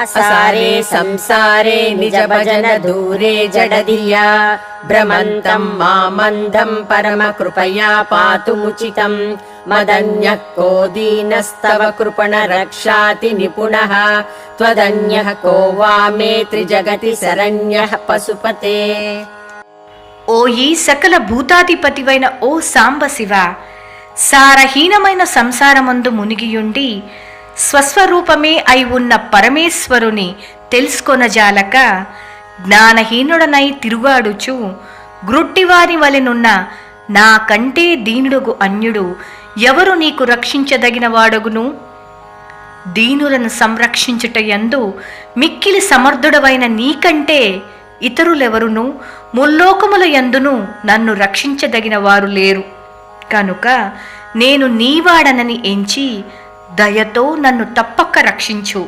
असारे संसारे निज भजन दूरे जडधिया भ्रमन्तं मामन्धं परम कृपया पातुमुचितं मदन्यः को दीनस्तव कृपण रक्षाति निपुणः त्वदन्यः को वा मे त्रिजगति शरण्यः पशुपते। ఓయి సకల భూతాధిపతివైన ఓ సాంబశివ, సారహీనమైన సంసారమందు మునిగియుండి స్వస్వరూపమే అయి ఉన్న పరమేశ్వరుని తెలుసుకొనజాలక జ్ఞానహీనుడనై తిరుగాడుచు గ్రుట్టివారి వలెనున్న నాకంటే దీనుడుగు అన్యుడు ఎవరు నీకు రక్షించదగిన వాడగును? దీనులను సంరక్షించుట యందు మిక్కిలి సమర్థుడవైన నీకంటే ఇతరులెవరును ముల్లోకముల యందును నన్ను రక్షించదగిన వారు లేరు. కనుక నేను నీవాడనని ఎంచి దయతో నన్ను తప్పక రక్షించు.